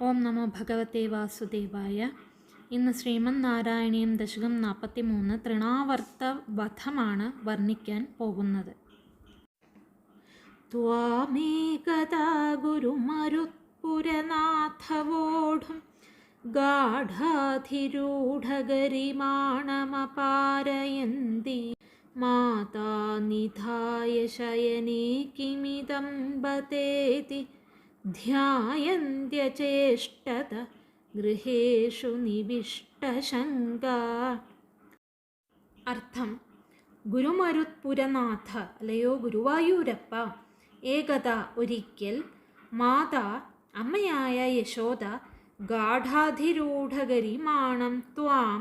ഓം നമോ ഭഗവതേ വാസുദേവായ. ഇന്ന് ശ്രീമന്നാരായണീയം ദശകം 43 തൃണാവർത്ത വധമാണ് വർണ്ണിക്കാൻ പോകുന്നത്. ത്വാമേകദാ ഗുരുമരുത്പുരനാഥവോഢും ഗാഢാധിരൂഢഗരിമാണമപാരയന്തി മാതാ നിധായ ശയനേ കിമിദം ബതേതി ധ്യായന്ത്യചേഷ്ടത ഗൃഹേഷു നിവിഷ്ടശങ്ക. അർത്ഥം: ഗുരുമരുത്പുരനാഥ, അല്ലയോ ഗുരുവായൂരപ്പ, ഏകദ ഒരിക്കൽ, മാതാ അമ്മയായ യശോദ, ഗാഢാധിരൂഢഗരിമാണം ത്വാം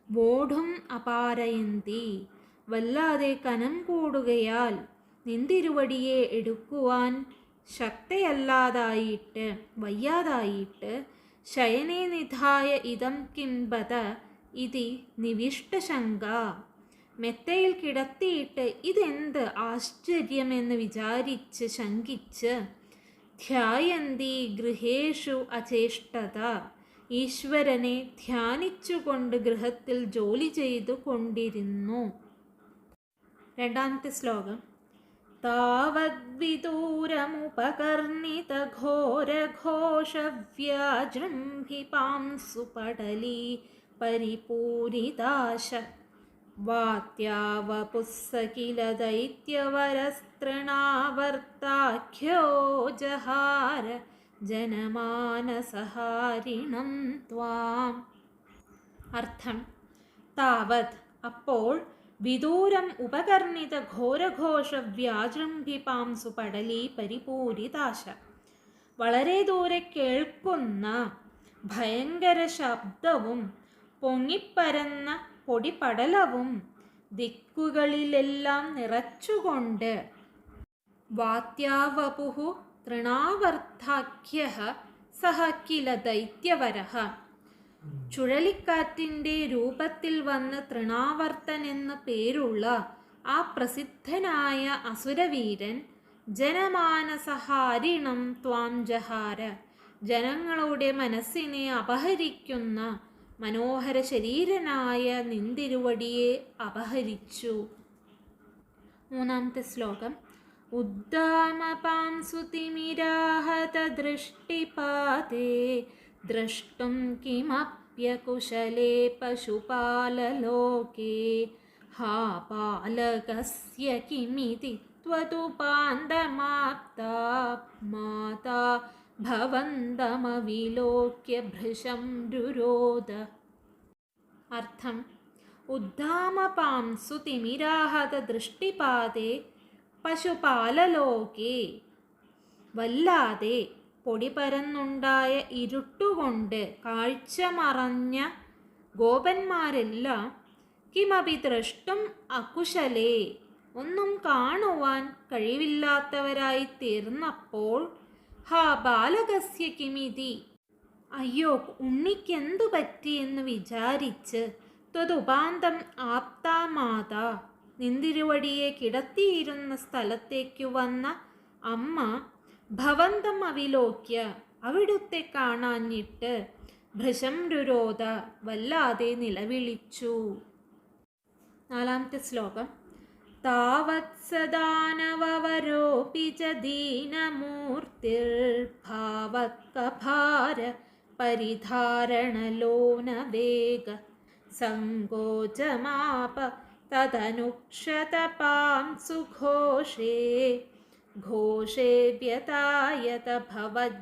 വോഢും അപാരയന്തി, വല്ലാതെ കനം കൂടുകയാൽ നിന്തിരുവടിയെ എടുക്കുവാൻ ശക്തയല്ലാതായിട്ട് വയ്യാതായിട്ട്, ശയനേ നിധായ ഇദം കിംബത ഇതി നിവിഷ്ടശങ്ക, മെത്തയിൽ കിടത്തിയിട്ട് ഇതെന്ത് ആശ്ചര്യമെന്ന് വിചാരിച്ച് ശങ്കിച്ച്, ധ്യായന്തി ഗൃഹേഷു അചേഷ്ടത, ഈശ്വരനെ ധ്യാനിച്ചുകൊണ്ട് ഗൃഹത്തിൽ ജോലി ചെയ്തു കൊണ്ടിരുന്നു. രണ്ടാമത്തെ ശ്ലോകം. താവദ്വിദൂരമുപകർണിതഘോരഘോഷവ്യാജൃംഭിപാംസു പടലീ പരിപൂരിതാശ, വാത്യാവപുസ്സകില ദൈത്യവരസ്തൃണാവർത്താഖ്യോ ജഹാര ജനമാനസഹാരിണം ത്വാം. അർത്ഥം: താവത് അപ്പോൾ, വിദൂരം ഉപകർണിത ഘോരഘോഷ വ്യാജൃംഭിപാംസു പടലീ പരിപൂരിതാശ, വളരെ ദൂരെ കേൾക്കുന്ന ഭയങ്കര ശബ്ദവും പൊങ്ങിപ്പരന്ന പൊടിപടലവും ദിക്കുകളിലെല്ലാം നിറച്ചുകൊണ്ട്, വാത്യാവപുഹു തൃണാവർത്താഖ്യഃ സഹ കില ദൈത്യവരഃ, ചുഴലിക്കാറ്റിൻ്റെ രൂപത്തിൽ വന്ന് തൃണാവർത്തൻ എന്നു പേരുള്ള ആ പ്രസിദ്ധനായ അസുരവീരൻ, ജനമാനസഹാരിണം ത്വാം ജഹാര, ജനങ്ങളുടെ മനസ്സിനെ അപഹരിക്കുന്ന മനോഹര ശരീരനായ നിന്തിരുവടിയെ അപഹരിച്ചു. മൂന്നാമത്തെ ശ്ലോകം. ഉദ്ദാമപാംസു തിമിരാഹത ദൃഷ്ടിപാതേ ദ്രഷ്ടും കിമപ്യകുശലേ പശുപാലലോകേ, ഹാ പാലകസ്യ കിമിതി ത്വതുപാന്തമാപ്താ മാതാ ഭവന്തമവിലോക്യ ഭൃശം രുരോധ. അർത്ഥം: ഉദ്ദാമപാംസു തിമിരാഹത ദൃഷ്ടിപാതേ പശുപാലലോകേ, വല്ലാതെ പൊടിപരന്നുണ്ടായ ഇരുട്ടുകൊണ്ട് കാഴ്ച മറഞ്ഞ ഗോപന്മാരെല്ലാം, കിമപി ദ്രഷ്ടും അകുശലേ, ഒന്നും കാണുവാൻ കഴിവില്ലാത്തവരായി തീർന്നപ്പോൾ, ഹാ ബാലകസ്യ കിമിതി, അയ്യോ ഉണ്ണിക്കെന്തു പറ്റിയെന്ന് വിചാരിച്ച്, ത്വതുപാന്തം ആപ്താ മാതാ, നിന്തിരുവടിയെ കിടത്തിയിരുന്ന സ്ഥലത്തേക്കു വന്ന അമ്മ, ഭവന്തം അവിലോക്യ, അവിടുത്തെ കാണാഞ്ഞിട്ട്, ഭൃശം രുരോധ, വല്ലാതെ നിലവിളിച്ചു. നാലാമത്തെ ശ്ലോകം. താവത്സദാനവവരോപി ച ദീനമൂർത്തിർ ഭാവക്കഭാര പരിധാരണലോനവേഗ സങ്കോചമാപ തദനുക്ഷതപാംസു ഘോഷേ ഘോഷേ വ്യതായത ഭവജ്ജനനീനിനാദ.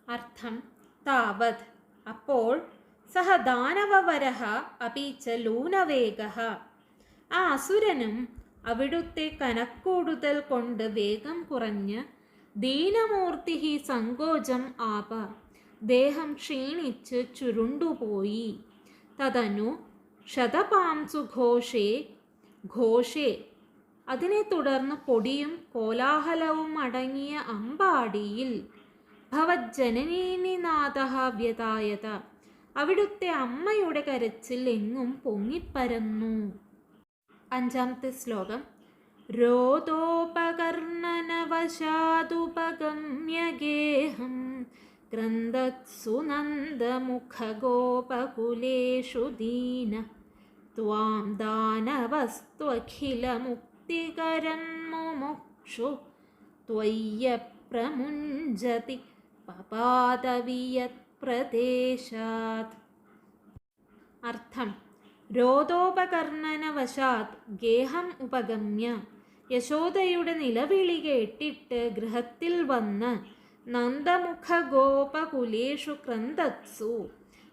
അർത്ഥം: താവത് അപ്പോൾ, സഹ ദാനവവരഃ അപി ച ലൂനവേഗഃ, ആ അസുരനും അവിടുത്തെ കനക്കൂടുതൽ കൊണ്ട് വേഗം കുറഞ്ഞ്, ദീനമൂർത്തിഃ സങ്കോചം ആപ, ദേഹം ക്ഷീണിച്ച് ചുരുണ്ടുപോയി, തദനു ശതപാംസു ഘോഷേ ഘോഷേ, അതിനെ തുടർന്ന് പൊടിയും കോലാഹലവും അടങ്ങിയ അമ്പാടിയിൽ, ഭവജ്ജനനീനിനാദഃ വ്യതായത, അവിടുത്തെ അമ്മയുടെ കരച്ചിൽ എങ്ങും പൊങ്ങിപ്പരന്നു. അഞ്ചാമത്തെ ശ്ലോകം. രോദോപകർണനവശാതുപഗമ്യ ഗേ क्रन्दत्सु नन्दमुखगोपकुलेषु दीन त्वां दानवस्त्वखिलमुक्तिकरं मुमुक्षु त्वय्यप्रमुञ्जति പപാതവിയത്. അർത്ഥം: രോദോപകർണനവശാത് ഗേഹം ഉപഗമ്യ യശോദയുടെ നിലവിളി കേട്ടിട്ട് ഗൃഹത്തിൽ വന്ന് നന്ദമുഖഗോപകുലേഷു ക്രന്ദത്സു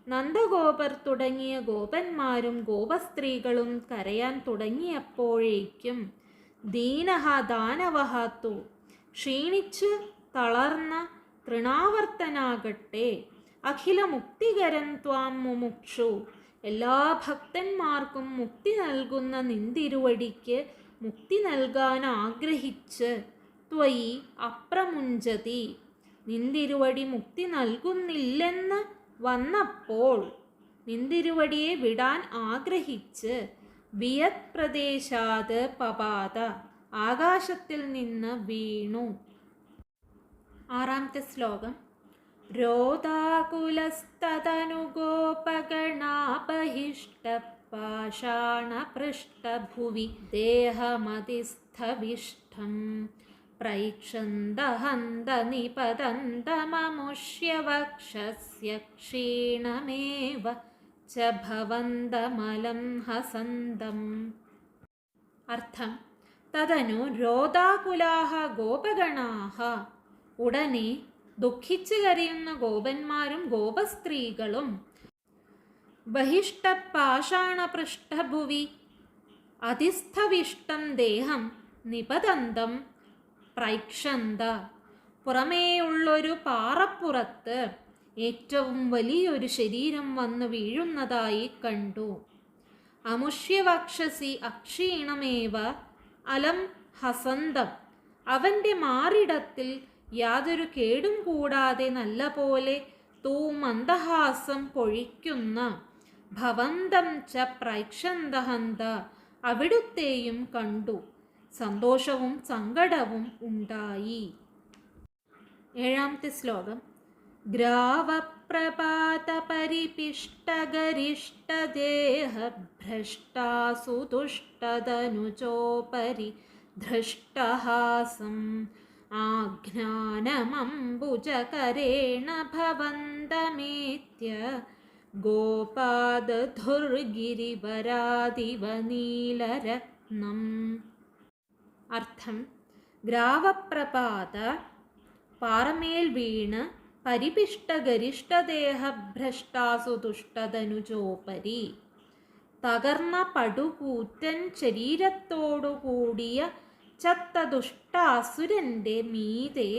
നന്ദഗോപർ തുടങ്ങിയ ഗോപന്മാരും ഗോപസ്ത്രീകളും കരയാൻ തുടങ്ങിയപ്പോഴേക്കും ദീനഹ ദാനവഹ തു ക്ഷീണിച്ച് തളർന്ന തൃണാവർത്തനാകട്ടെ അഖില മുക്തികരൻ ത്വാം മുമുക്ഷു എല്ലാ ഭക്തന്മാർക്കും മുക്തി നൽകുന്ന നിന്തിരുവടിക്ക് മുക്തി നൽകാൻ ആഗ്രഹിച്ച് ത്വയി അപ്രമുഞ്ചതി നിന്തിരുവടി മുക്തി നൽകുന്നില്ലെന്ന് വന്നപ്പോൾ നിന്തിരുവടിയെ വിടാൻ ആഗ്രഹിച്ച് വിയത് പ്രദേശാത് പപാത ആകാശത്തിൽ നിന്ന് വീണു. ആറാമത്തെ ശ്ലോകം. രോദാകുലസ്തതനുഗോപഗണാപഹിഷ്ടപാഷാണപൃഷ്ടഭുവി ദേഹമതിസ്ഥവിഷ്ടം പ്രൈക്ഷന്തഹന്ത നിപതന്തമമുഷ്യവക്ഷസ്യ ക്ഷീണമേവ ച ഭവന്തമലം ഹസന്തം. അർത്ഥം: തദനു രോദാകുലാഹ ഗോപഗണാഹ ഉടനെ ദുഃഖിച്ചു കരയുന്ന ഗോപന്മാരും ഗോപസ്ത്രീകളും ബഹിഷ്ടപാഷാണപൃഷ്ടഭുവി അധിസ്ഥവിഷ്ടം ദേഹം നിപതന്തം പ്രൈക്ഷന്ത പുറമേയുള്ളൊരു പാറപ്പുറത്ത് ഏറ്റവും വലിയൊരു ശരീരം വന്നു വീഴുന്നതായി കണ്ടു. അമുഷ്യവക്ഷസി അക്ഷീണമേവ അലം ഹസന്തം അവൻ്റെ മാറിടത്തിൽ യാതൊരു കേടും കൂടാതെ നല്ല പോലെ തൂ മന്ദഹാസം പൊഴിക്കുന്ന ഭവന്തം ച പ്രൈക്ഷന്തഹന്ത അവിടുത്തെയും കണ്ടു. സന്തോഷവും സങ്കടവും ഉണ്ടായി. ഏഴാമത്തെ ശ്ലോകം. ഗ്രാവപ്രപാത പരിപിഷ്ടഗരിഷ്ടദേഹ ഭ്രഷ്ടാസുതുഷ്ടതനുചോപരി ധൃഷ്ടഹാസം ആഘ്നാനമംബുജകരേണ ഭവന്തമേത്യ ഗോപാദധുർഗിരിവരാദിവ നീലരത്നം. അർത്ഥം: ഗ്രാവപ്രപാത പാറമേൽ വീണ് പരിപിഷ്ടഗരിഷ്ടദേഹഭ്രഷ്ടാസു ദുഷ്ടതനുജോപരി തകർന്ന പടുകൂറ്റൻ ശരീരത്തോടുകൂടിയ ചത്ത ദുഷ്ടാസുരൻ്റെ മീതെ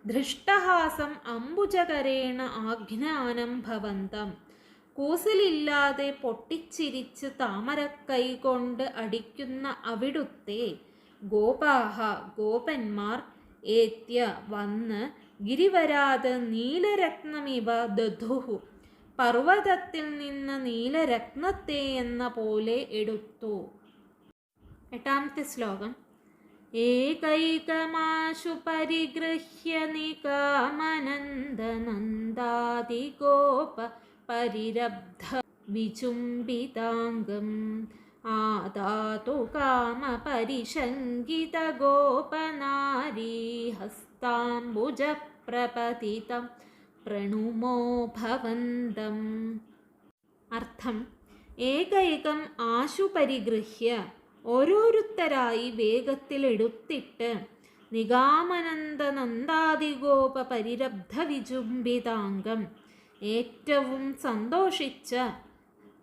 ധൃഷ്ടഹാസം അംബുജകരേണ ആഘ്നാനം ഭവന്തം കൂസലില്ലാതെ പൊട്ടിച്ചിരിച്ച് താമരക്കൈ കൊണ്ട് അടിക്കുന്ന അവിടുത്തെ ഗോപാഹ ഗോപന്മാർ ഏത്യ വന്ന് ഗിരിവരാത് നീലരത്നമിവ ദധുഹു പർവ്വതത്തിൽ നിന്ന് നീലരത്നത്തെ എന്ന പോലെ എടുത്തു. എട്ടാമത്തെ ശ്ലോകം. ഏകൈകമാശു പരിഗൃഹ്യ നികാമനന്ദനന്ദാദിഗോപ പരിരബ്ധ വിചുംബിതാംഗം ആദാതു കാമപരിശങ്കിത ഗോപനാരീ ഹസ്താംബുജ പ്രപതിതം പ്രണുമോ ഭവന്തം. അർത്ഥം: ഏകൈകം ആശു പരിഗൃഹ്യ ഓരോരുത്തരായി വേഗത്തിലെടുത്തിട്ട് നിഗാമനന്ദനന്ദാദിഗോപ പരിരബ്ധ വിജുംബിതാംഗം ഏറ്റവും സന്തോഷിച്ച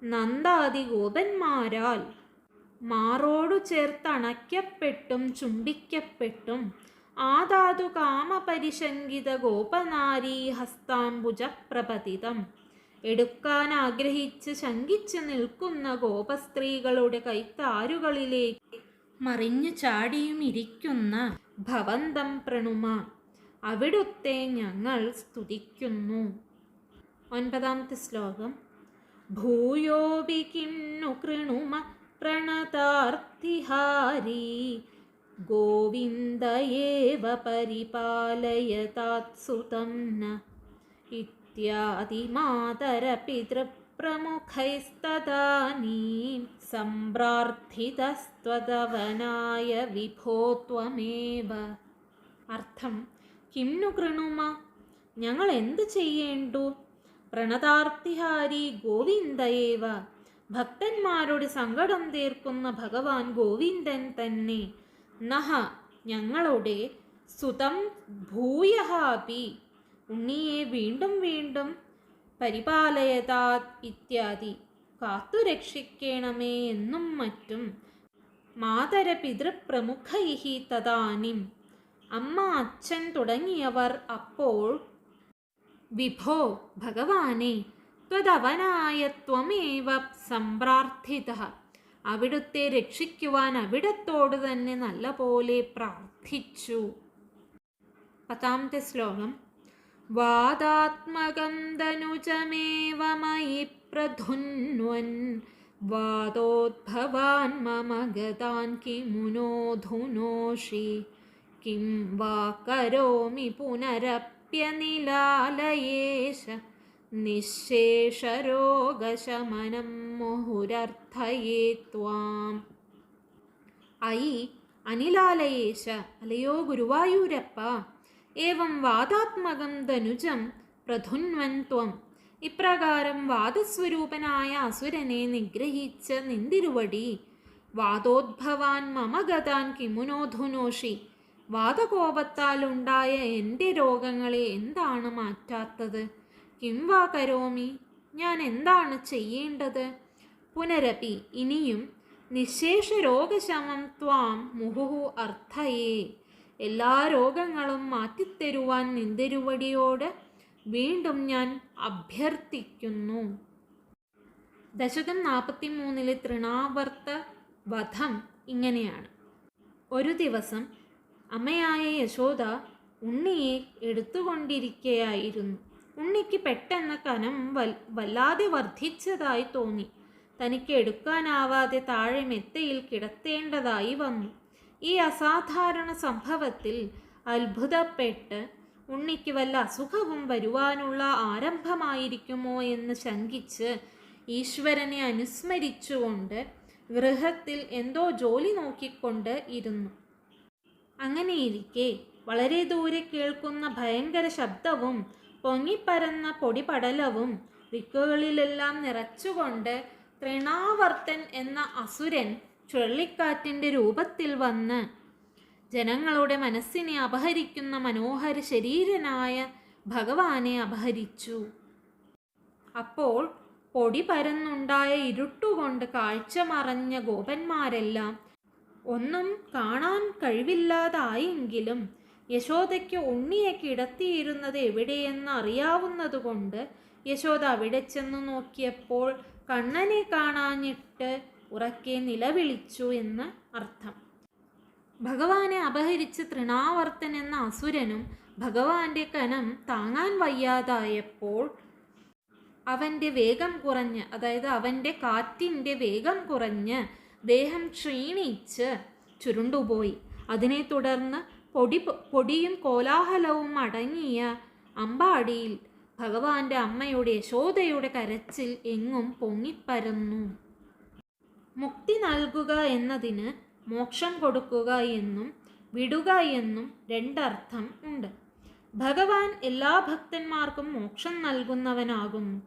നന്ദാദി ഗോപന്മാരാൽ മാറോടു ചേർത്തണയ്ക്കപ്പെട്ടും ചുംബിക്കപ്പെട്ടും ആദാതു കാമപരിശങ്കിത ഗോപനാരീ ഹസ്താംബുജ പ്രപതിതം എടുക്കാൻ ആഗ്രഹിച്ച് ശങ്കിച്ച് നിൽക്കുന്ന ഗോപസ്ത്രീകളുടെ കൈത്താരുകളിലേക്ക് മറിഞ്ഞു ചാടിയും ഇരിക്കുന്ന ഭവന്തം പ്രണുമ അവിടുത്തെ ഞങ്ങൾ സ്തുതിക്കുന്നു. ഒൻപതാമത്തെ ശ്ലോകം. ഭൂയോപി കിന്നു കൃണുമ പ്രണതാർത്തിഹാരി ഗോവിന്ദയേവ പരിപാലയതാത്സുതം ന ഇത്യാദി മാതരപിതൃപ്രമുഖൈസ്തദാനീം സംപ്രാർത്ഥിതസ്ത്വദവനായ വിഭോ ത്വമേവ. അർത്ഥം: കിം नु കൃണുമ, ഞങ്ങൾ എന്ത് ചെയ്യേണ്ടു? പ്രണതാർത്തിഹാരി ഗോവിന്ദയേവ, ഭക്തന്മാരുടെ സങ്കടം തീർക്കുന്ന ഭഗവാൻ ഗോവിന്ദൻ തന്നെ. നഹ, ഞങ്ങളുടെ സുതം ഭൂയഃ അപി, ഉണ്ണിയെ വീണ്ടും വീണ്ടും പരിപാലയതാത് ഇത്യാദി, കാത്തുരക്ഷിക്കണമേ എന്നും മറ്റും. മാതരപിതൃപ്രമുഖൈഃ തദാനിം, അമ്മ അച്ഛൻ തുടങ്ങിയവർ അപ്പോൾ വിഭോ ഭഗവാനെ ത്വദവനായ ത്വമേവ സംപ്രാർത്ഥിതഃ, അവിടുത്തെ രക്ഷിക്കുവാൻ അവിടത്തോട് തന്നെ നല്ലപോലെ പ്രാർത്ഥിച്ചു. 10ാമത്തെ ശ്ലോകം. വാദാത്മകം ധനുജമേവ മയി പ്രധുന്വൻ വാദോദ്ഭവാൻ മമ ഗതാൻ കിമുനോധുനോഷി കിം വാ കരോമി പുനരപ്യനിലാലയേശ നിശേഷരോഗശമനം മുഹുരർത്ഥയേ ത്വാം. അയി അനിലാലയേശ, അലയോ ഗുരുവായൂരപ്പ, ഏവം വാദാത്മകം ധനുജം പ്രധുന്വൻ ത്വം, ഇപ്രകാരം വാദസ്വരൂപനായ അസുരനെ നിഗ്രഹിച്ച നിന്തിരുവടി. വാദോദ്ഭവാൻ മമ ഗതാൻ കിമുനോധുനോഷി, വാദകോപത്താലുണ്ടായ എൻ്റെ രോഗങ്ങളെ എന്താണ് മാറ്റാത്തത്? കിം വാ കരോമി, ഞാൻ എന്താണ് ചെയ്യേണ്ടത്? പുനരപി, ഇനിയും. നിശേഷ രോഗശമം ത്വാം മുഹുഹു അർത്ഥയേ, എല്ലാ രോഗങ്ങളും മാറ്റിത്തരുവാൻ നിന്തിരുവടിയോട് വീണ്ടും ഞാൻ അഭ്യർത്ഥിക്കുന്നു. ദശകം 43 തൃണാവർത്ത വധം ഇങ്ങനെയാണ്. ഒരു ദിവസം അമ്മയായ യശോദ ഉണ്ണിയെ എടുത്തുകൊണ്ടിരിക്കുകയായിരുന്നു. ഉണ്ണിക്ക് പെട്ടെന്ന് കനം വല്ലാതെ വർദ്ധിച്ചതായി തോന്നി. തനിക്ക് എടുക്കാനാവാതെ താഴെ മെത്തയിൽ കിടത്തേണ്ടതായി വന്നു. ഈ അസാധാരണ സംഭവത്തിൽ അത്ഭുതപ്പെട്ട് ഉണ്ണിക്ക് വല്ല അസുഖവും വരുവാനുള്ള ആരംഭമായിരിക്കുമോ എന്ന് ശങ്കിച്ച് ഈശ്വരനെ അനുസ്മരിച്ചുകൊണ്ട് ഗൃഹത്തിൽ എന്തോ ജോലി നോക്കിക്കൊണ്ട് ഇരുന്നു. അങ്ങനെയിരിക്കെ വളരെ ദൂരെ കേൾക്കുന്ന ഭയങ്കര ശബ്ദവും പൊങ്ങിപ്പരന്ന പൊടിപടലവും ദിക്കുകളിലെല്ലാം നിറച്ചുകൊണ്ട് തൃണാവർത്തൻ എന്ന അസുരൻ ചുഴലിക്കാറ്റിൻ്റെ രൂപത്തിൽ വന്ന് ജനങ്ങളുടെ മനസ്സിനെ അപഹരിക്കുന്ന മനോഹര ശരീരനായ ഭഗവാനെ അപഹരിച്ചു. അപ്പോൾ പൊടി പരന്നുണ്ടായ ഇരുട്ടുകൊണ്ട് കാഴ്ച മറഞ്ഞ ഗോപന്മാരെല്ലാം ഒന്നും കാണാൻ കഴിവില്ലാതായെങ്കിലും യശോദയ്ക്ക് ഉണ്ണിയെ കിടത്തിയിരുന്നത് എവിടെയെന്ന് അറിയാവുന്നതുകൊണ്ട് യശോദ അവിടെ ചെന്ന് നോക്കിയപ്പോൾ കണ്ണനെ കാണാഞ്ഞിട്ട് ഉറക്കെ നിലവിളിച്ചു എന്ന് അർത്ഥം. ഭഗവാനെ അപഹരിച്ച് തൃണാവർത്തൻ എന്ന അസുരനും ഭഗവാന്റെ കനം താങ്ങാൻ വയ്യാതായപ്പോൾ അവൻ്റെ വേഗം കുറഞ്ഞ്, അതായത് അവൻ്റെ കാറ്റിൻ്റെ വേഗം കുറഞ്ഞ് ദേഹം ക്ഷീണിച്ച് ചുരുണ്ടുപോയി. അതിനെ തുടർന്ന് പൊടിയും കോലാഹലവും അടങ്ങിയ അമ്പാടിയിൽ ഭഗവാന്റെ അമ്മയുടെ യശോദയുടെ കരച്ചിൽ എങ്ങും പൊങ്ങിപ്പരന്നു. മുക്തി നൽകുക എന്നതിന് മോക്ഷം കൊടുക്കുക എന്നും വിടുക എന്നും രണ്ടർത്ഥം ഉണ്ട്. ഭഗവാൻ എല്ലാ ഭക്തന്മാർക്കും മോക്ഷം നൽകുന്നവനാകുന്നു.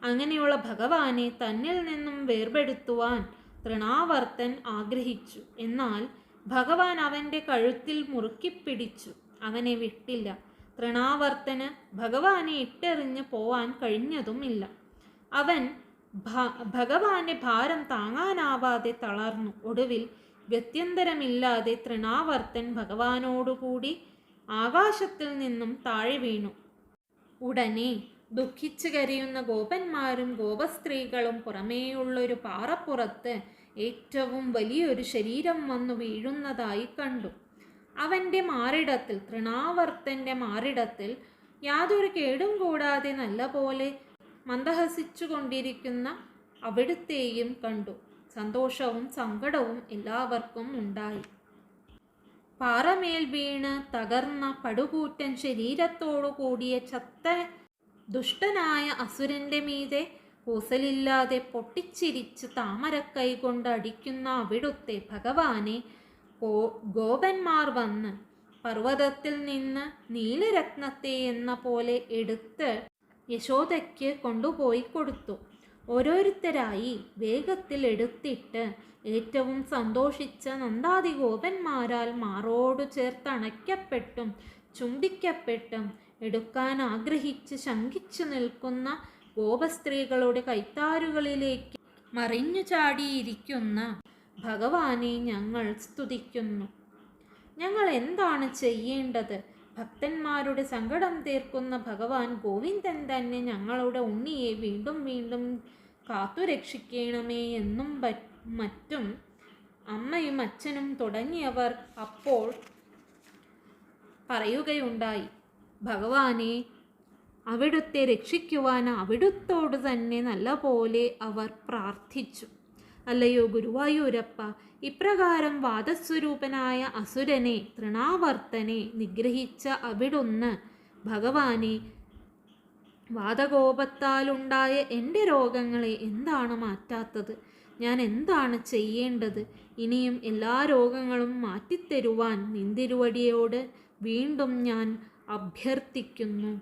അങ്ങനെയുള്ള ഭഗവാനെ തന്നിൽ നിന്നും വേർപെടുത്തുവാൻ തൃണാവർത്തൻ ആഗ്രഹിച്ചു. എന്നാൽ ഭഗവാൻ അവൻ്റെ കഴുത്തിൽ മുറുക്കിപ്പിടിച്ചു. അവനെ വിട്ടില്ല. തൃണാവർത്തന് ഭഗവാനെ ഇട്ടെറിഞ്ഞ് പോവാൻ കഴിഞ്ഞതുമില്ല. അവൻ ഭഗവാന്റെ ഭാരം താങ്ങാനാവാതെ തളർന്നു. ഒടുവിൽ ഗത്യന്തരമില്ലാതെ തൃണാവർത്തൻ ഭഗവാനോടുകൂടി ആകാശത്തിൽ നിന്നും താഴെ വീണു. ഉടനെ ദുഃഖിച്ചു കരയുന്ന ഗോപന്മാരും ഗോപസ്ത്രീകളും പുറമേയുള്ളൊരു പാറപ്പുറത്ത് ഏറ്റവും വലിയൊരു ശരീരം വന്നു വീഴുന്നതായി കണ്ടു. അവൻ്റെ മാറിടത്തിൽ, തൃണാവർത്തൻ്റെ മാറിടത്തിൽ യാതൊരു കേടും കൂടാതെ നല്ലപോലെ മന്ദഹസിച്ചു കൊണ്ടിരിക്കുന്ന അവിടുത്തെയും കണ്ടു. സന്തോഷവും സങ്കടവും എല്ലാവർക്കും ഉണ്ടായി. പാറമേൽ വീണ് തകർന്ന പടുകൂറ്റൻ ശരീരത്തോടു കൂടിയ ചത്ത ദുഷ്ടനായ അസുരന്റെ മീതെ കൂസലില്ലാതെ പൊട്ടിച്ചിരിച്ച് താമരക്കൈ കൊണ്ട് അടിക്കുന്ന അവിടുത്തെ ഭഗവാനെ ഗോപന്മാർ വന്ന് പർവ്വതത്തിൽ നിന്ന് നീലരത്നത്തെ എന്ന പോലെ എടുത്ത് യശോദയ്ക്ക് കൊണ്ടുപോയി കൊടുത്തു. ഓരോരുത്തരായി വേഗത്തിൽ എടുത്തിട്ട് ഏറ്റവും സന്തോഷിച്ച നന്ദാദി ഗോപന്മാരാൽ മാറോടു ചേർത്തണയ്ക്കപ്പെട്ടും ചുംബിക്കപ്പെട്ടും എടുക്കാൻ ആഗ്രഹിച്ച് ശങ്കിച്ചു നിൽക്കുന്ന ഗോപസ്ത്രീകളുടെ കൈത്താരുകളിലേക്ക് മറിഞ്ഞു ചാടിയിരിക്കുന്ന ഭഗവാനെ ഞങ്ങൾ സ്തുതിക്കുന്നു. ഞങ്ങൾ എന്താണ് ചെയ്യേണ്ടത്? ഭക്തന്മാരുടെ സങ്കടം തീർക്കുന്ന ഭഗവാൻ ഗോവിന്ദൻ തന്നെ ഞങ്ങളുടെ ഉണ്ണിയെ വീണ്ടും വീണ്ടും കാത്തുരക്ഷിക്കണമേ എന്നും മറ്റും അമ്മയും അച്ഛനും തുടങ്ങിയവർ അപ്പോൾ പറയുകയുണ്ടായി. ഭഗവാനെ അവിടുത്തെ രക്ഷിക്കുവാൻ അവിടുത്തോട് തന്നെ നല്ലപോലെ അവർ പ്രാർത്ഥിച്ചു. അല്ലയോ ഗുരുവായൂരപ്പ, ഇപ്രകാരം വാദസ്വരൂപനായ അസുരനെ തൃണാവർത്തനെ നിഗ്രഹിച്ച അവിടുന്ന് ഭഗവാനെ വാദകോപത്താലുണ്ടായ എൻ്റെ രോഗങ്ങളെ എന്താണ് മാറ്റാത്തത്? ഞാൻ എന്താണ് ചെയ്യേണ്ടത്? ഇനിയും എല്ലാ രോഗങ്ങളും മാറ്റിത്തരുവാൻ നിന്തിരുവടിയോട് വീണ്ടും ഞാൻ അഭ്യർത്ഥിക്കുന്നു.